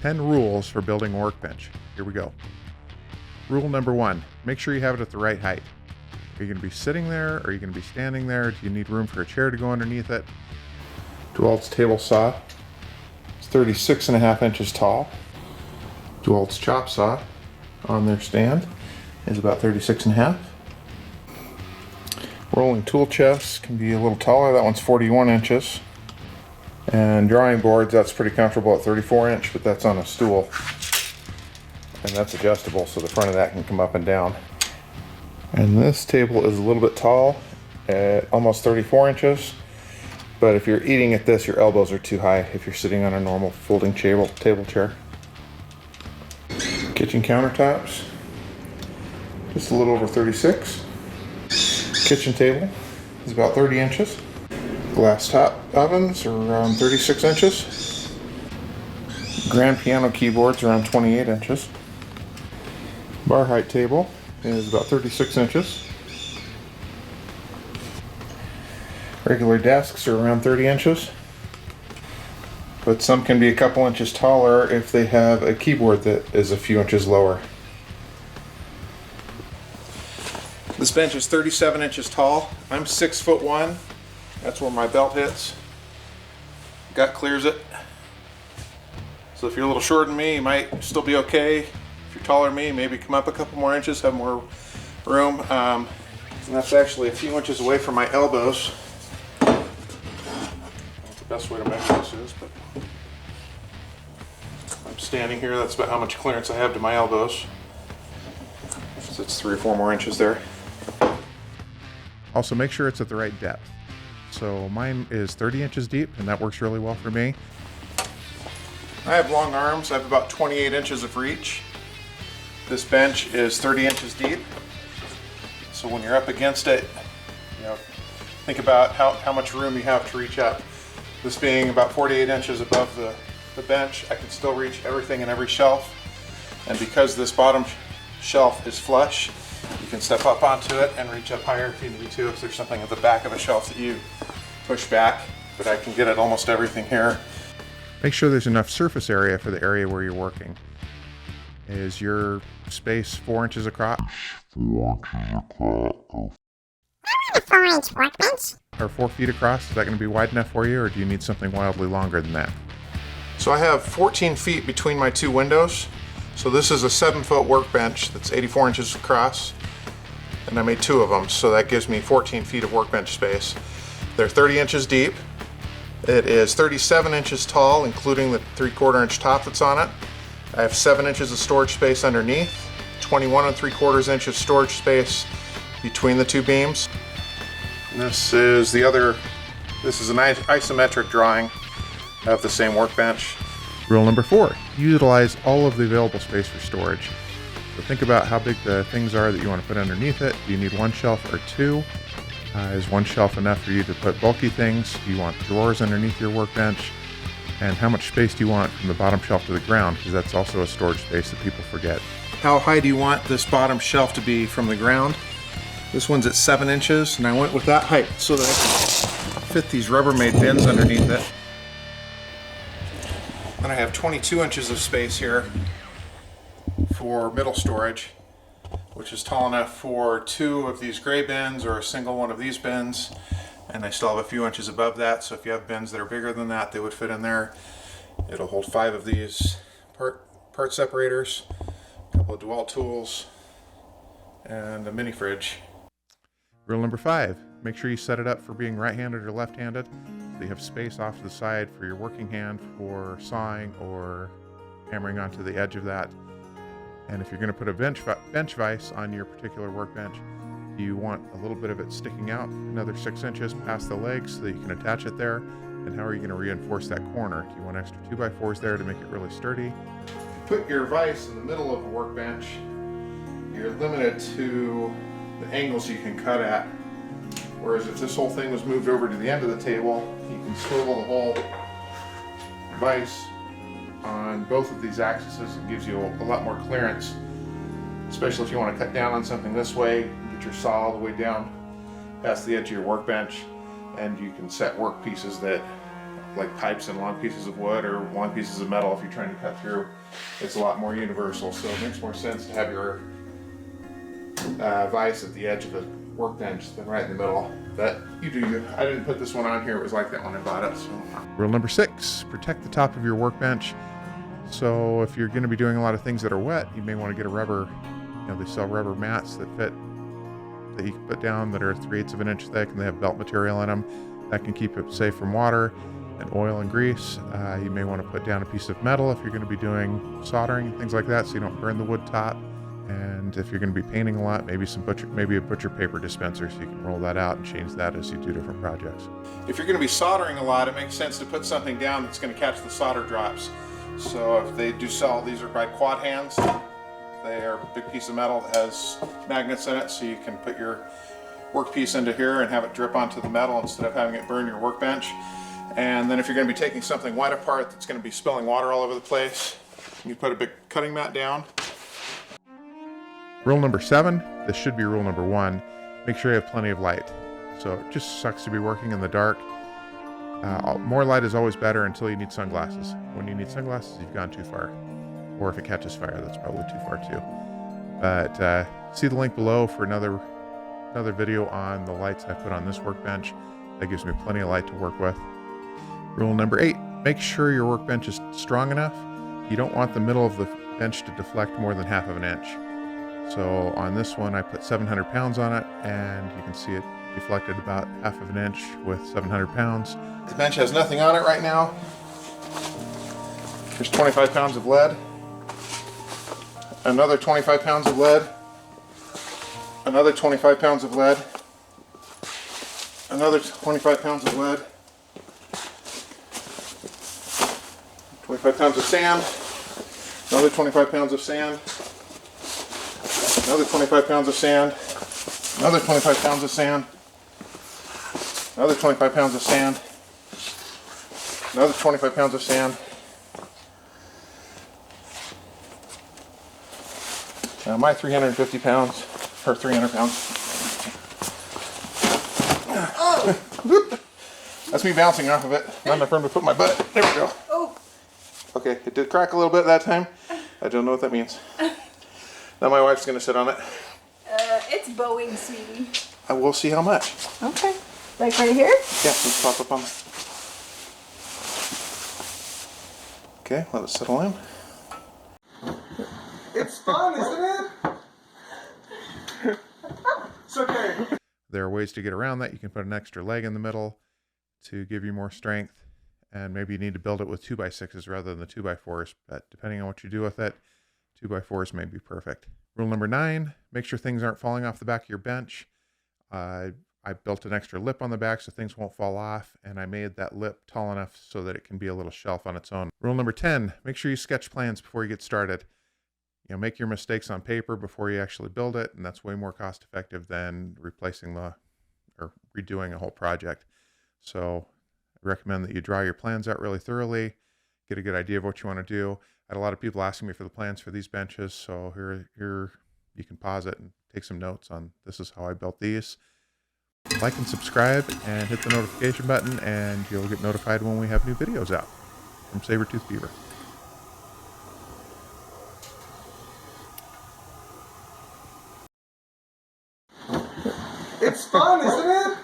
10 rules for building a workbench. Here we go. Rule number 1, make sure you have it at the right height. Are you going to be sitting there? Are you going to be standing there? Do you need room for a chair to go underneath it? DeWalt's table saw is 36.5 inches tall. DeWalt's chop saw on their stand is about 36.5. Rolling tool chest can be a little taller. That one's 41 inches. And drawing boards, that's pretty comfortable at 34 inch, but that's on a stool. And that's adjustable, so the front of that can come up and down. And this table is a little bit tall at almost 34 inches. But if you're eating at this, your elbows are too high if you're sitting on a normal folding table chair. Kitchen countertops, just a little over 36. Kitchen table is about 30 inches. Glass top ovens are around 36 inches. Grand piano keyboards around 28 inches. Bar height table is about 36 inches. Regular desks are around 30 inches. But some can be a couple inches taller if they have a keyboard that is a few inches lower. This bench is 37 inches tall. I'm 6'1". That's where my belt hits. Gut clears it. So if you're a little shorter than me, you might still be okay. If you're taller than me, maybe come up a couple more inches, have more room. And that's actually a few inches away from my elbows. That's the best way to measure this is, but I'm standing here. That's about how much clearance I have to my elbows. So it's 3 or 4 more inches there. Also, make sure it's at the right depth. So mine is 30 inches deep, and that works really well for me. I have long arms. I have about 28 inches of reach. This bench is 30 inches deep. So when you're up against it, think about how much room you have to reach up. This being about 48 inches above the bench, I can still reach everything in every shelf. And because this bottom shelf is flush, you can step up onto it and reach up higher if you need to, if there's something at the back of a shelf that you push back, but I can get at almost everything here. Make sure there's enough surface area for the area where you're working. Is your space 4 inches across? 4 inches across. A 4-inch workbench? Or 4 feet across? Is that going to be wide enough for you, or do you need something wildly longer than that? So I have 14 feet between my 2 windows. So this is a 7-foot workbench that's 84 inches across, and I made 2 of them, so that gives me 14 feet of workbench space. They're 30 inches deep. It is 37 inches tall, including the 3/4 inch top that's on it. I have 7 inches of storage space underneath, 21 3/4 inch of storage space between the 2 beams. And this is an isometric drawing of the same workbench. Rule number 4, utilize all of the available space for storage. So think about how big the things are that you want to put underneath it. Do you need 1 shelf or 2? Is 1 shelf enough for you to put bulky things? Do you want drawers underneath your workbench? And how much space do you want from the bottom shelf to the ground? Because that's also a storage space that people forget. How high do you want this bottom shelf to be from the ground? This one's at 7 inches, and I went with that height so that I can fit these Rubbermaid bins underneath it. Then I have 22 inches of space here for middle storage, which is tall enough for 2 of these gray bins or a single one of these bins. And I still have a few inches above that, so if you have bins that are bigger than that, they would fit in there. It'll hold 5 of these part separators, a couple of DeWalt tools, and a mini fridge. Rule number 5, make sure you set it up for being right-handed or left-handed. So you have space off to the side for your working hand for sawing or hammering onto the edge of that. And if you're going to put a bench vise on your particular workbench, you want a little bit of it sticking out, another 6 inches past the legs so that you can attach it there. And how are you going to reinforce that corner? Do you want extra 2x4s there to make it really sturdy? If you put your vise in the middle of the workbench, you're limited to the angles you can cut at. Whereas if this whole thing was moved over to the end of the table, you can swivel the whole vise on both of these axes. It gives you a lot more clearance, especially if you want to cut down on something this way, get your saw all the way down past the edge of your workbench, and you can set work pieces that like pipes and long pieces of wood or long pieces of metal if you're trying to cut through. It's a lot more universal, so it makes more sense to have your vise at the edge of the workbench than right in the middle. But you do you. I didn't put this one on here. It was like that when I bought it. So. Rule number 6, protect the top of your workbench. So if you're going to be doing a lot of things that are wet, you may want to get a rubber, they sell rubber mats that fit, that you can put down that are 3/8 of an inch thick, and they have belt material in them. That can keep it safe from water and oil and grease. You may want to put down a piece of metal if you're going to be doing soldering and things like that, so you don't burn the wood top. And if you're going to be painting a lot, maybe a butcher paper dispenser, so you can roll that out and change that as you do different projects. If you're going to be soldering a lot, it makes sense to put something down that's going to catch the solder drops. So if they do sell, these are by quad hands. They are a big piece of metal that has magnets in it, so you can put your workpiece into here and have it drip onto the metal instead of having it burn your workbench. And then if you're going to be taking something wide apart that's going to be spilling water all over the place, you put a big cutting mat down. Rule number 7, this should be rule number 1, make sure you have plenty of light. So it just sucks to be working in the dark. More light is always better until you need sunglasses. When you need sunglasses, you've gone too far. Or if it catches fire, that's probably too far too. But see the link below for another video on the lights I put on this workbench. That gives me plenty of light to work with. Rule number 8, make sure your workbench is strong enough. You don't want the middle of the bench to deflect more than 1/2 of an inch. So on this one, I put 700 pounds on it, and you can see it deflected about 1/2 of an inch with 700 pounds. The bench has nothing on it right now. There's 25 pounds of lead. Another 25 pounds of lead. Another 25 pounds of lead. Another 25 pounds of lead. 25 pounds of sand. Another 25 pounds of sand. Another 25 pounds of sand. Another 25 pounds of sand. Another 25 pounds of sand. Another 25 pounds of sand. Now my 350 pounds, or 300 pounds. Oh. That's me bouncing off of it. Not enough room to put my butt. There we go. Oh. Okay, it did crack a little bit that time. I don't know what that means. Now my wife's going to sit on it. It's bowing, sweetie. We'll see how much. Okay. Like right here? Yeah, let's pop up on it. Okay, let it settle in. It's fun, isn't it? It's okay. There are ways to get around that. You can put an extra leg in the middle to give you more strength. And maybe you need to build it with 2x6s rather than the 2x4s. But depending on what you do with it, 2x4s may be perfect. Rule number 9, make sure things aren't falling off the back of your bench. I built an extra lip on the back so things won't fall off, and I made that lip tall enough so that it can be a little shelf on its own. Rule number 10, make sure you sketch plans before you get started. Make your mistakes on paper before you actually build it, and that's way more cost effective than replacing or redoing a whole project. So I recommend that you draw your plans out really thoroughly, get a good idea of what you want to do. I had a lot of people asking me for the plans for these benches, so here you can pause it and take some notes on this is how I built these. Like and subscribe and hit the notification button, and you'll get notified when we have new videos out. From Sabertooth Beaver. It's fun, isn't it?